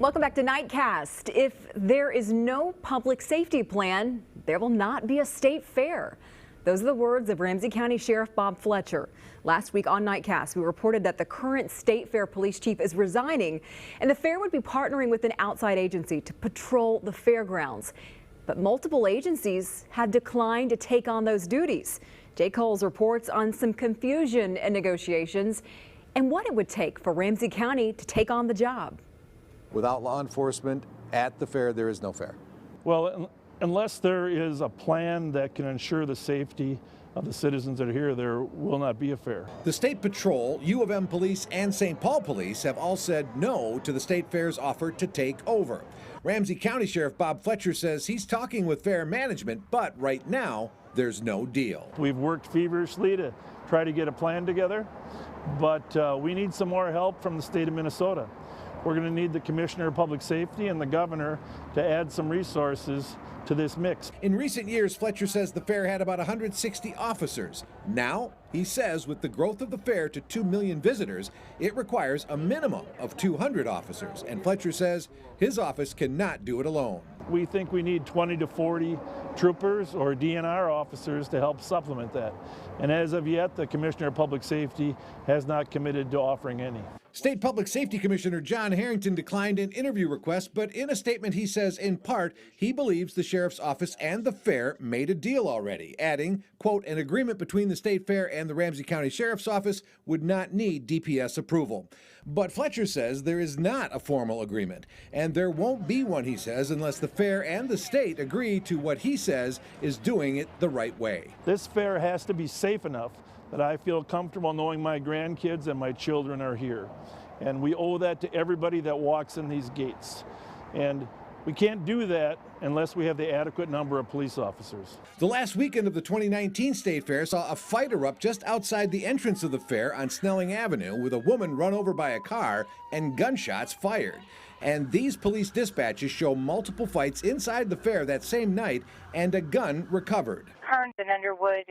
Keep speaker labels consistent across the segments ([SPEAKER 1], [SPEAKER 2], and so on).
[SPEAKER 1] Welcome back to Nightcast. If there is no public safety plan, there will not be a state fair. Those are the words of Ramsey County Sheriff Bob Fletcher. Last week on Nightcast, we reported that the current state fair police chief is resigning, and the fair would be partnering with an outside agency to patrol the fairgrounds. But multiple agencies have declined to take on those duties. Jay Coles reports on some confusion in negotiations and what it would take for Ramsey County to take on the job.
[SPEAKER 2] Without law enforcement at the fair, there is no fair.
[SPEAKER 3] Well, unless there is a plan that can ensure the safety of the citizens that are here, there will not be a fair.
[SPEAKER 2] The State Patrol, U of M Police, and St. Paul Police have all said no to the state fair's offer to take over. Ramsey County Sheriff Bob Fletcher says he's talking with fair management, but right now, there's no deal.
[SPEAKER 3] We've worked feverishly to try to get a plan together, but we need some more help from the state of Minnesota. We're going to need the Commissioner of Public Safety and the Governor to add some resources to this mix.
[SPEAKER 2] In recent years, Fletcher says the fair had about 160 officers. Now, he says with the growth of the fair to 2 million visitors, it requires a minimum of 200 officers. And Fletcher says his office cannot do it alone.
[SPEAKER 3] We think we need 20 to 40 troopers or DNR officers to help supplement that. And as of yet, the Commissioner of Public Safety has not committed to offering any.
[SPEAKER 2] State Public Safety Commissioner John Harrington declined an interview request, but in a statement he says in part he believes the sheriff's office and the fair made a deal already, adding, quote, an agreement between the state fair and the Ramsey County Sheriff's Office would not need DPS approval. But Fletcher says there is not a formal agreement, and there won't be one, he says, unless the fair and the state agree to what he says is doing it the right way.
[SPEAKER 3] This fair has to be safe enough that I feel comfortable knowing my grandkids and my children are here. And we owe that to everybody that walks in these gates. And we can't do that unless we have the adequate number of police officers.
[SPEAKER 2] The last weekend of the 2019 State Fair saw a fight erupt just outside the entrance of the fair on Snelling Avenue with a woman run over by a car and gunshots fired. And these police dispatches show multiple fights inside the fair that same night and a gun recovered.
[SPEAKER 4] Kearns and Underwood.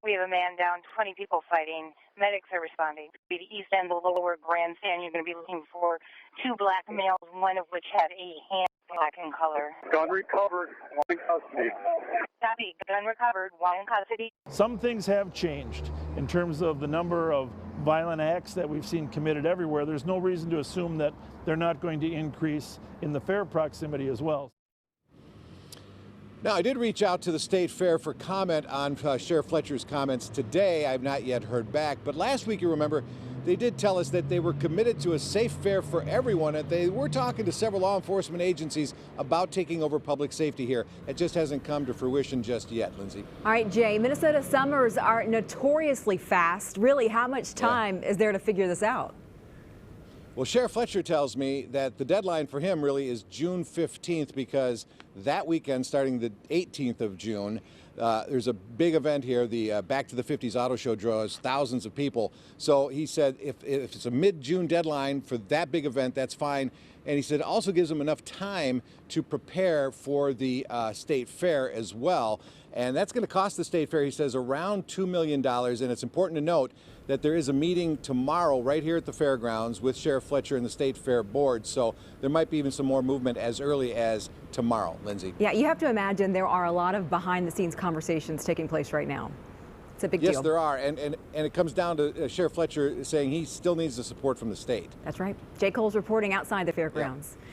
[SPEAKER 4] We have a man down, 20 people fighting. Medics are responding. The east end, the lower grandstand, you're going to be looking for 2 black males, one of which had a hand black in color.
[SPEAKER 5] Gun recovered, one in custody.
[SPEAKER 4] Copy. Gun recovered, one in custody.
[SPEAKER 3] Some things have changed in terms of the number of violent acts that we've seen committed everywhere. There's no reason to assume that they're not going to increase in the fair proximity as well.
[SPEAKER 2] Now, I did reach out to the State Fair for comment on Sheriff Fletcher's comments today. I've not yet heard back, but last week, you remember, they did tell us that they were committed to a safe fair for everyone, and they were talking to several law enforcement agencies about taking over public safety here. It just hasn't come to fruition just yet, Lindsay.
[SPEAKER 1] All right, Jay, Minnesota summers are notoriously fast. Really, how much time is there to figure this out?
[SPEAKER 2] Well, Sheriff Fletcher tells me that the deadline for him really is June 15th because that weekend, starting the 18th of June, there's a big event here. The Back to the 50s Auto Show draws thousands of people. So he said if it's a mid-June deadline for that big event, that's fine. And he said it also gives them enough time to prepare for the state fair as well. And that's going to cost the state fair, he says, around $2 million. And it's important to note that there is a meeting tomorrow right here at the fairgrounds with Sheriff Fletcher and the State Fair Board. So there might be even some more movement as early as tomorrow, Lindsay.
[SPEAKER 1] Yeah, you have to imagine there are a lot of behind-the-scenes conversations taking place right now. It's a big deal.
[SPEAKER 2] Yes, there are. And it comes down to Sheriff Fletcher saying he still needs the support from the state.
[SPEAKER 1] That's right. Jay Coles reporting outside the fairgrounds. Yeah.